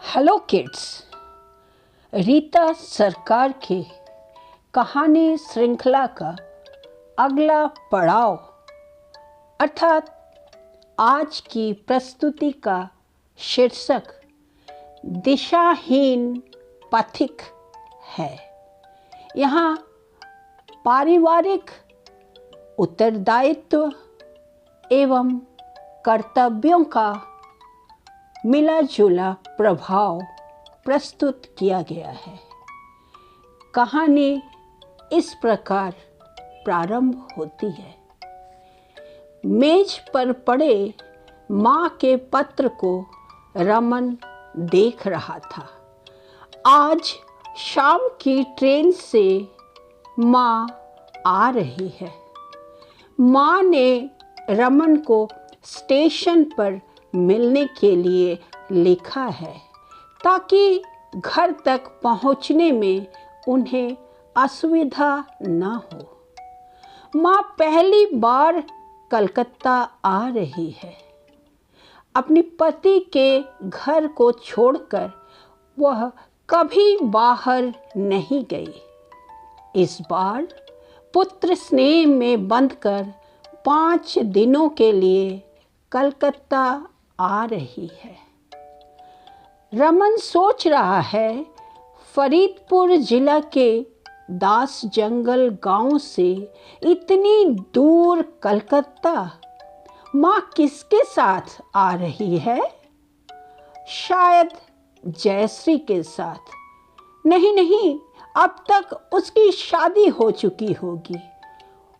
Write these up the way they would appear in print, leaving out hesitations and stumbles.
Hello kids. Rita सरकार के कहानी श्रृंखला का अगला पड़ाव अर्थात आज की प्रस्तुति का शीर्षक दिशाहीन पथिक है। यहाँ पारिवारिक उत्तरदायित्व एवं कर्तव्यों का मिला जुला प्रभाव प्रस्तुत किया गया है। कहानी इस प्रकार प्रारंभ होती है। मेज पर पड़े माँ के पत्र को रमन देख रहा था। आज शाम की ट्रेन से माँ आ रही है। माँ ने रमन को स्टेशन पर मिलने के लिए लिखा है ताकि घर तक पहुंचने में उन्हें असुविधा न हो। माँ पहली बार कलकत्ता आ रही है। अपने पति के घर को छोड़कर वह कभी बाहर नहीं गई। इस बार पुत्र स्नेह में बंधकर 5 दिनों के लिए कलकत्ता आ रही है। रमन सोच रहा है, फरीदपुर जिला के दास जंगल गांव से इतनी दूर कलकत्ता माँ किसके साथ आ रही है? शायद जयश्री के साथ। नहीं, अब तक उसकी शादी हो चुकी होगी।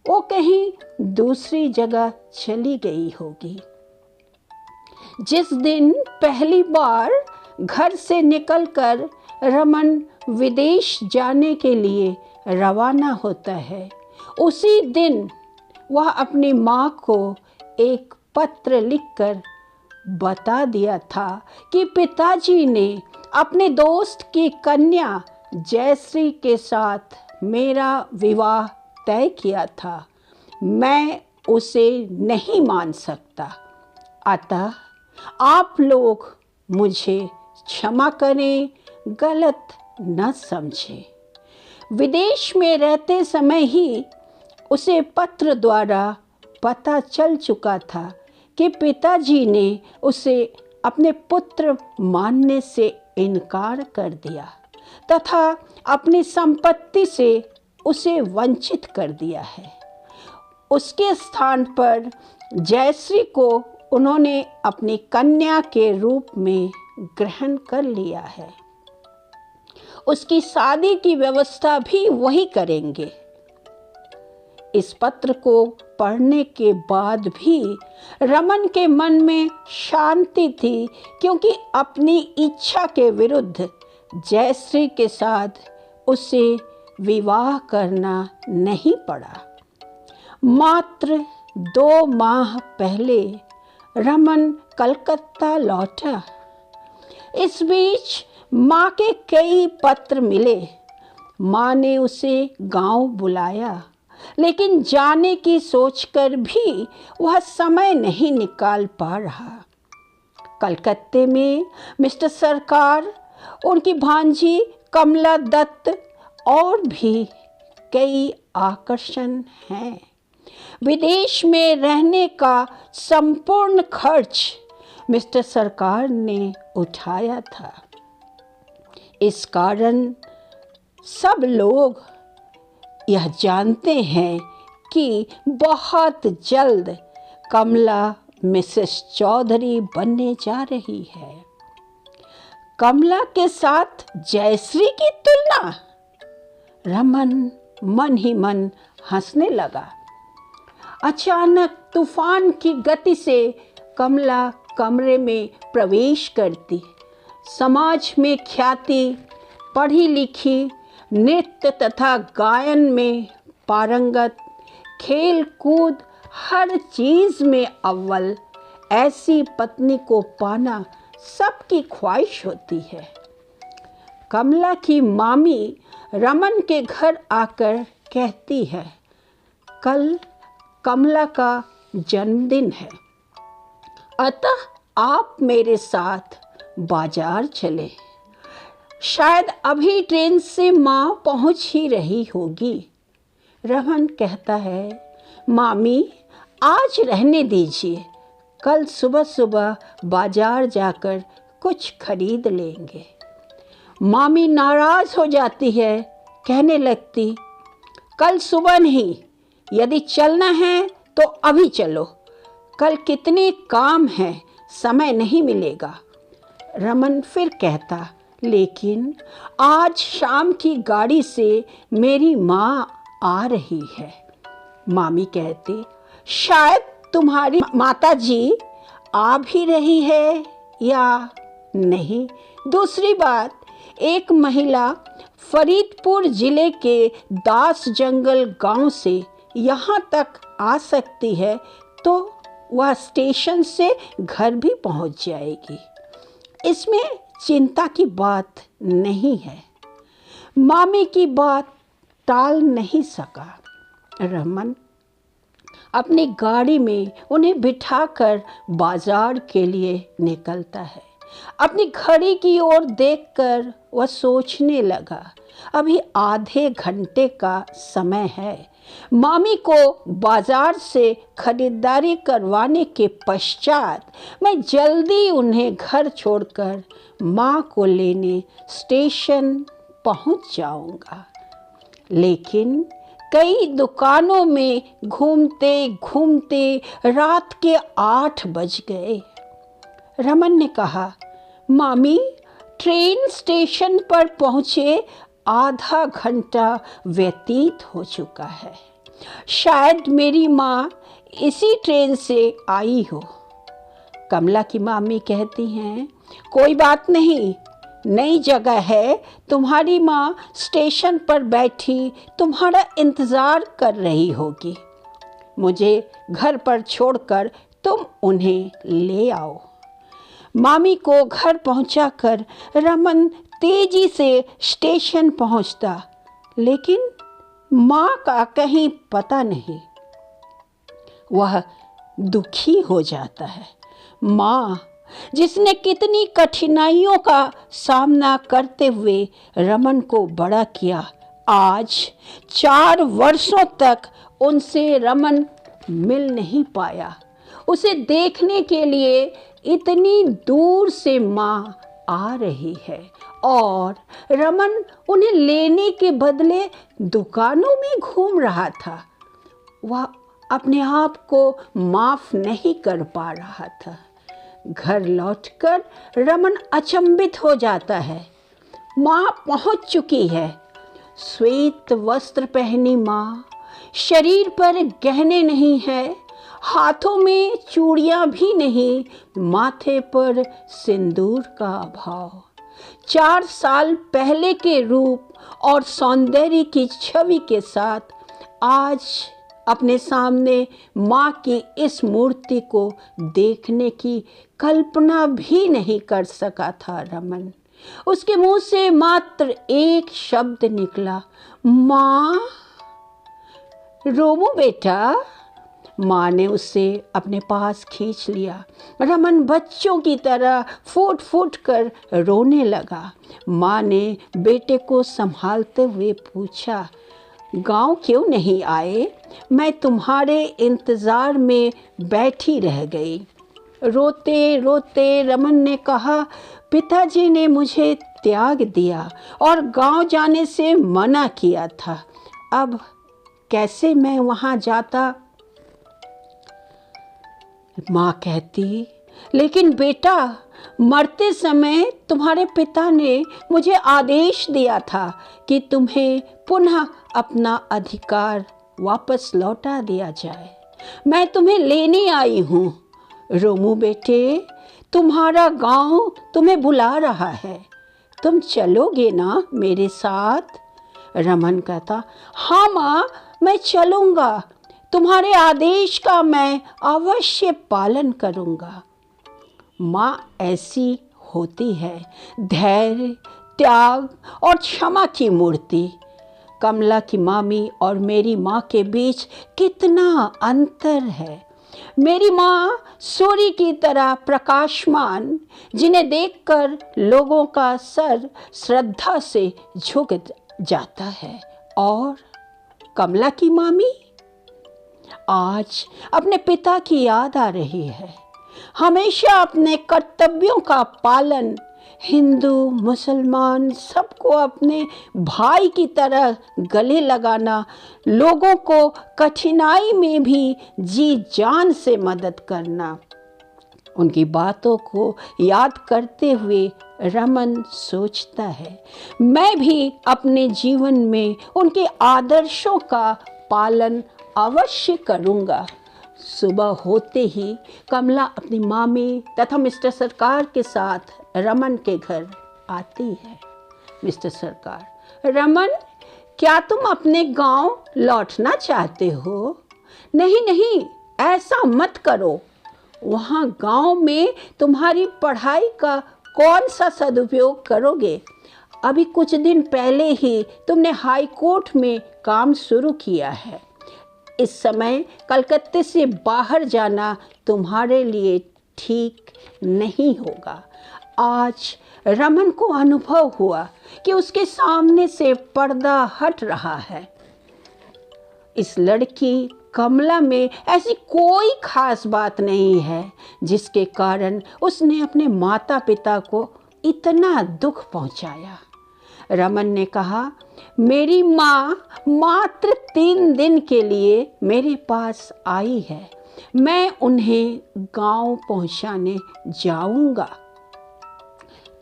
वो कहीं दूसरी जगह चली गई होगी। जिस दिन पहली बार घर से निकलकर रमन विदेश जाने के लिए रवाना होता है, उसी दिन वह अपनी माँ को एक पत्र लिखकर बता दिया था कि पिताजी ने अपने दोस्त की कन्या जयश्री के साथ मेरा विवाह तय किया था। मैं उसे नहीं मान सकता। अतः आप लोग मुझे क्षमा करें, गलत न समझें। विदेश में रहते समय ही उसे पत्र द्वारा पता चल चुका था कि पिताजी ने उसे अपने पुत्र मानने से इनकार कर दिया तथा अपनी संपत्ति से उसे वंचित कर दिया है। उसके स्थान पर जयश्री को उन्होंने अपनी कन्या के रूप में ग्रहण कर लिया है। उसकी शादी की व्यवस्था भी वही करेंगे। इस पत्र को पढ़ने के बाद भी रमन के मन में शांति थी, क्योंकि अपनी इच्छा के विरुद्ध जयश्री के साथ उसे विवाह करना नहीं पड़ा। मात्र 2 माह पहले रमन कलकत्ता लौटा। इस बीच माँ के कई पत्र मिले। माँ ने उसे गांव बुलाया, लेकिन जाने की सोचकर भी वह समय नहीं निकाल पा रहा। कलकत्ते में मिस्टर सरकार, उनकी भांजी कमला दत्त और भी कई आकर्षण हैं। विदेश में रहने का संपूर्ण खर्च मिस्टर सरकार ने उठाया था। इस कारण सब लोग यह जानते हैं कि बहुत जल्द कमला मिसेस चौधरी बनने जा रही है। कमला के साथ जयश्री की तुलना? रमन मन ही मन हंसने लगा। अचानक तूफान की गति से कमला कमरे में प्रवेश करती। समाज में ख्याति, पढ़ी लिखी, नृत्य तथा गायन में पारंगत, खेल कूद हर चीज में अव्वल, ऐसी पत्नी को पाना सबकी ख्वाहिश होती है। कमला की मामी रमन के घर आकर कहती है, कल कमला का जन्मदिन है, अतः आप मेरे साथ बाजार चले। शायद अभी ट्रेन से माँ पहुँच ही रही होगी। रमन कहता है, मामी आज रहने दीजिए, कल सुबह सुबह बाजार जाकर कुछ खरीद लेंगे। मामी नाराज़ हो जाती है, कहने लगती, कल सुबह नहीं, यदि चलना है तो अभी चलो, कल कितने काम हैं, समय नहीं मिलेगा। रमन फिर कहता, लेकिन आज शाम की गाड़ी से मेरी माँ आ रही है। मामी कहती, शायद तुम्हारी माता जी आ भी रही है या नहीं। दूसरी बात, एक महिला फरीदपुर ज़िले के दास जंगल गांव से यहाँ तक आ सकती है तो वह स्टेशन से घर भी पहुँच जाएगी, इसमें चिंता की बात नहीं है। मामी की बात टाल नहीं सका। रमन अपनी गाड़ी में उन्हें बिठाकर बाजार के लिए निकलता है। अपनी घड़ी की ओर देखकर वह सोचने लगा, अभी आधे घंटे का समय है। मामी को बाजार से खरीदारी करवाने के पश्चात मैं जल्दी उन्हें घर छोड़कर माँ को लेने स्टेशन पहुँच जाऊँगा। लेकिन कई दुकानों में घूमते घूमते रात के 8 बज गए। रमन ने कहा, मामी ट्रेन स्टेशन पर पहुँचे आधा घंटा व्यतीत हो चुका है, शायद मेरी माँ इसी ट्रेन से आई हो। कमला की मामी कहती हैं, कोई बात नहीं, नई जगह है, तुम्हारी माँ स्टेशन पर बैठी तुम्हारा इंतज़ार कर रही होगी, मुझे घर पर छोड़कर तुम उन्हें ले आओ। मामी को घर पहुंचाकर रमन तेजी से स्टेशन पहुंचता, लेकिन माँ का कहीं पता नहीं। वह दुखी हो जाता है। माँ, जिसने कितनी कठिनाइयों का सामना करते हुए रमन को बड़ा किया, आज 4 वर्षों तक उनसे रमन मिल नहीं पाया। उसे देखने के लिए इतनी दूर से माँ आ रही है और रमन उन्हें लेने के बदले दुकानों में घूम रहा था। वह अपने आप को माफ़ नहीं कर पा रहा था। घर लौटकर रमन अचंभित हो जाता है। माँ पहुँच चुकी है। श्वेत वस्त्र पहनी माँ, शरीर पर गहने नहीं है, हाथों में चूड़ियाँ भी नहीं, माथे पर सिंदूर का अभाव। 4 साल पहले के रूप और सौंदर्य की छवि के साथ आज अपने सामने माँ की इस मूर्ति को देखने की कल्पना भी नहीं कर सका था रमन। उसके मुंह से मात्र एक शब्द निकला, माँ। रोमू बेटा। माँ ने उसे अपने पास खींच लिया। रमन बच्चों की तरह फूट फूट कर रोने लगा। माँ ने बेटे को संभालते हुए पूछा, गांव क्यों नहीं आए? मैं तुम्हारे इंतज़ार में बैठी रह गई। रोते रोते रमन ने कहा, पिताजी ने मुझे त्याग दिया और गांव जाने से मना किया था। अब कैसे मैं वहां जाता? माँ कहती, लेकिन बेटा, मरते समय तुम्हारे पिता ने मुझे आदेश दिया था कि तुम्हें पुनः अपना अधिकार वापस लौटा दिया जाए। मैं तुम्हें लेने आई हूँ। रोमू बेटे, तुम्हारा गांव तुम्हें बुला रहा है, तुम चलोगे ना मेरे साथ? रमन कहता, हाँ माँ, मैं चलूँगा, तुम्हारे आदेश का मैं अवश्य पालन करूँगा। माँ ऐसी होती है, धैर्य, त्याग और क्षमा की मूर्ति। कमला की मामी और मेरी माँ के बीच कितना अंतर है। मेरी माँ सूर्य की तरह प्रकाशमान, जिन्हें देखकर लोगों का सर श्रद्धा से झुक जाता है। और कमला की मामी आज अपने पिता की याद आ रही है। हमेशा अपने कर्तव्यों का पालन, हिंदू मुसलमान सबको अपने भाई की तरह गले लगाना, लोगों को कठिनाई में भी जी जान से मदद करना। उनकी बातों को याद करते हुए रमन सोचता है, मैं भी अपने जीवन में उनके आदर्शों का पालन अवश्य करूँगा। सुबह होते ही कमला अपनी मामी तथा मिस्टर सरकार के साथ रमन के घर आती है। मिस्टर सरकार, रमन, क्या तुम अपने गांव लौटना चाहते हो? नहीं नहीं, ऐसा मत करो। वहाँ गांव में तुम्हारी पढ़ाई का कौन सा सदुपयोग करोगे? अभी कुछ दिन पहले ही तुमने हाई कोर्ट में काम शुरू किया है। इस समय कलकत्ते से बाहर जाना तुम्हारे लिए ठीक नहीं होगा। आज रमन को अनुभव हुआ कि उसके सामने से पर्दा हट रहा है। इस लड़की कमला में ऐसी कोई खास बात नहीं है जिसके कारण उसने अपने माता पिता को इतना दुख पहुंचाया। रमन ने कहा, मेरी माँ मात्र 3 दिन के लिए मेरे पास आई है। मैं उन्हें गांव पहुंचाने जाऊंगा।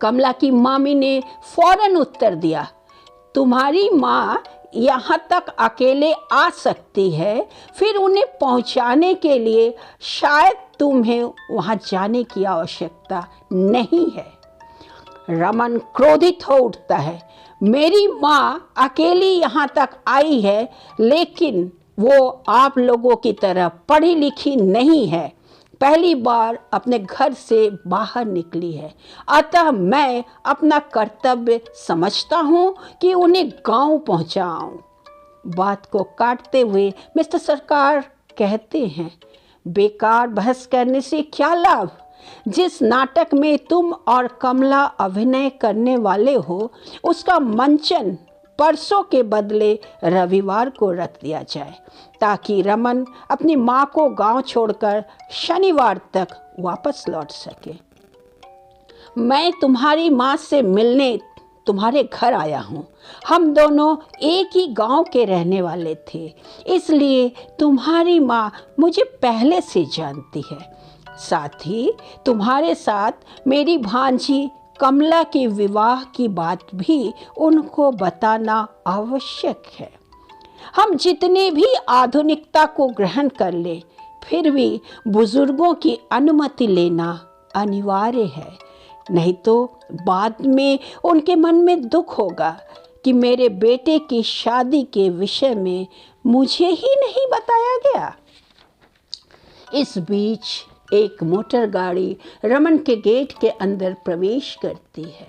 कमला की मामी ने फौरन उत्तर दिया, तुम्हारी माँ यहाँ तक अकेले आ सकती है, फिर उन्हें पहुँचाने के लिए शायद तुम्हें वहाँ जाने की आवश्यकता नहीं है। रमन क्रोधित हो उठता है, मेरी माँ अकेली यहाँ तक आई है, लेकिन वो आप लोगों की तरह पढ़ी लिखी नहीं है, पहली बार अपने घर से बाहर निकली है। अतः मैं अपना कर्तव्य समझता हूँ कि उन्हें गांव पहुँचाऊँ। बात को काटते हुए मिस्टर सरकार कहते हैं, बेकार बहस करने से क्या लाभ? जिस नाटक में तुम और कमला अभिनय करने वाले हो, उसका मंचन परसों के बदले रविवार को रख दिया जाए, ताकि रमन अपनी माँ को गांव छोड़कर शनिवार तक वापस लौट सके। मैं तुम्हारी माँ से मिलने तुम्हारे घर आया हूँ। हम दोनों एक ही गांव के रहने वाले थे, इसलिए तुम्हारी माँ मुझे पहले से जानती है। साथ ही तुम्हारे साथ मेरी भांजी कमला के विवाह की बात भी उनको बताना आवश्यक है। हम जितने भी आधुनिकता को ग्रहण कर ले, फिर भी बुजुर्गों की अनुमति लेना अनिवार्य है, नहीं तो बाद में उनके मन में दुख होगा कि मेरे बेटे की शादी के विषय में मुझे ही नहीं बताया गया। इस बीच एक मोटर गाड़ी रमन के गेट के अंदर प्रवेश करती है।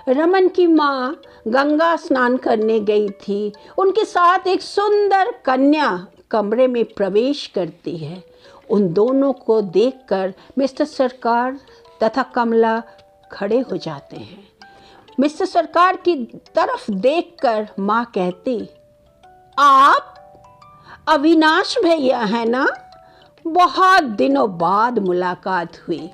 रमन की माँ गंगा स्नान करने गई थी। उनके साथ एक सुंदर कन्या कमरे में प्रवेश करती है। उन दोनों को देखकर मिस्टर सरकार तथा कमला खड़े हो जाते हैं। मिस्टर सरकार की तरफ देखकर माँ कहती, आप अविनाश भैया हैं ना? बहुत दिनों बाद मुलाकात हुई।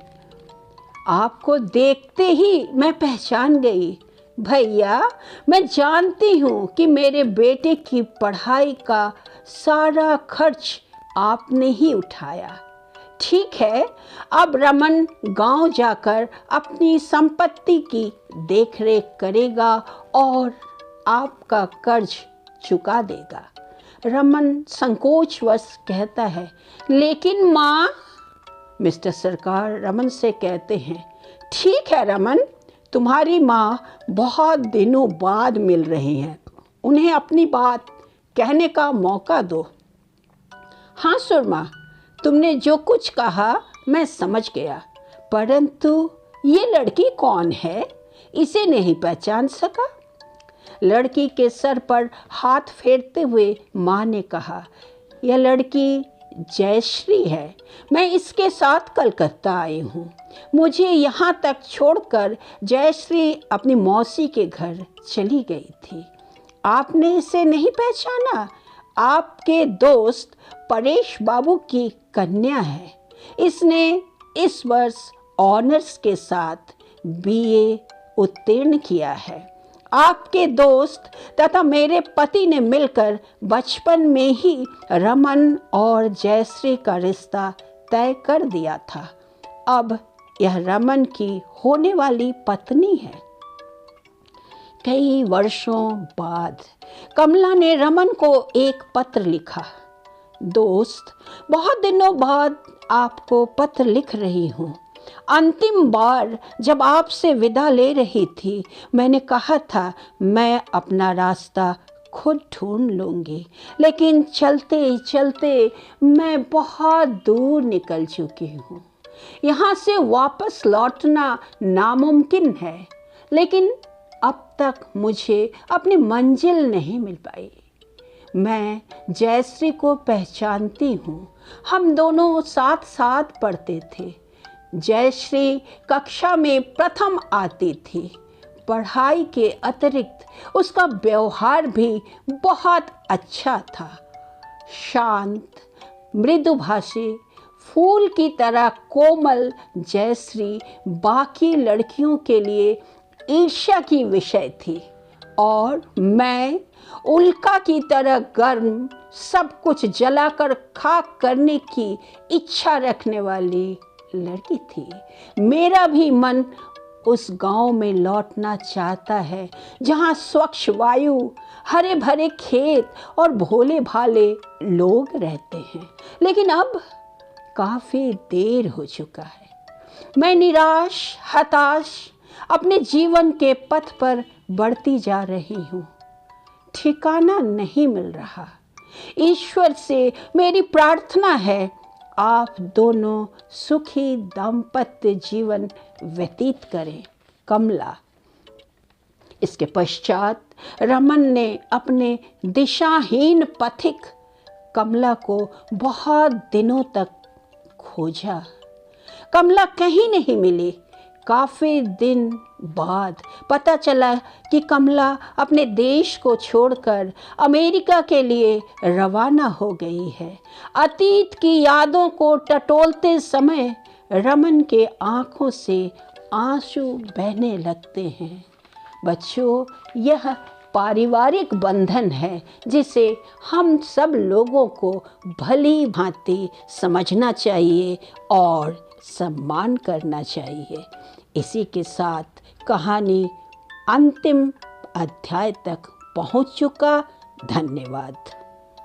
आपको देखते ही मैं पहचान गई। भैया, मैं जानती हूँ कि मेरे बेटे की पढ़ाई का सारा खर्च आपने ही उठाया। ठीक है, अब रमन गांव जाकर अपनी संपत्ति की देखरेख करेगा और आपका कर्ज चुका देगा। रमन संकोचवश कहता है, लेकिन माँ। मिस्टर सरकार रमन से कहते हैं, ठीक है रमन, तुम्हारी माँ बहुत दिनों बाद मिल रही हैं, उन्हें अपनी बात कहने का मौका दो। हाँ सुरमा, तुमने जो कुछ कहा मैं समझ गया, परंतु ये लड़की कौन है? इसे नहीं पहचान सका। लड़की के सर पर हाथ फेरते हुए माँ ने कहा, यह लड़की जयश्री है। मैं इसके साथ कलकत्ता आई हूँ। मुझे यहाँ तक छोड़कर जयश्री अपनी मौसी के घर चली गई थी। आपने इसे नहीं पहचाना? आपके दोस्त परेश बाबू की कन्या है। इसने इस वर्ष ऑनर्स के साथ बीए उत्तीर्ण किया है। आपके दोस्त तथा मेरे पति ने मिलकर बचपन में ही रमन और जयश्री का रिश्ता तय कर दिया था। अब यह रमन की होने वाली पत्नी है। कई वर्षों बाद कमला ने रमन को एक पत्र लिखा। दोस्त, बहुत दिनों बाद आपको पत्र लिख रही हूँ। अंतिम बार जब आपसे विदा ले रही थी, मैंने कहा था मैं अपना रास्ता खुद ढूंढ लूँगी, लेकिन चलते चलते मैं बहुत दूर निकल चुकी हूँ। यहाँ से वापस लौटना नामुमकिन है, लेकिन अब तक मुझे अपनी मंजिल नहीं मिल पाई। मैं जयश्री को पहचानती हूँ। हम दोनों साथ साथ पढ़ते थे। जयश्री कक्षा में प्रथम आती थी। पढ़ाई के अतिरिक्त उसका व्यवहार भी बहुत अच्छा था। शांत, मृदुभाषी, फूल की तरह कोमल जयश्री बाकी लड़कियों के लिए ईर्ष्या की विषय थी, और मैं उल्का की तरह गर्म, सब कुछ जलाकर खाक करने की इच्छा रखने वाली लड़की थी। मेरा भी मन उस गांव में लौटना चाहता है जहां स्वच्छ वायु, हरे भरे खेत और भोले भाले लोग रहते हैं। लेकिन अब काफ़ी देर हो चुका है। मैं निराश, हताश अपने जीवन के पथ पर बढ़ती जा रही हूँ। ठिकाना नहीं मिल रहा। ईश्वर से मेरी प्रार्थना है आप दोनों सुखी दाम्पत्य जीवन व्यतीत करें। कमला। इसके पश्चात रमन ने अपने दिशाहीन पथिक कमला को बहुत दिनों तक खोजा। कमला कहीं नहीं मिली। काफ़ी दिन बाद पता चला कि कमला अपने देश को छोड़कर अमेरिका के लिए रवाना हो गई है। अतीत की यादों को टटोलते समय रमन के आँखों से आंसू बहने लगते हैं। बच्चों, यह पारिवारिक बंधन है जिसे हम सब लोगों को भली भांति समझना चाहिए और सम्मान करना चाहिए। इसी के साथ कहानी अंतिम अध्याय तक पहुंच चुका। धन्यवाद।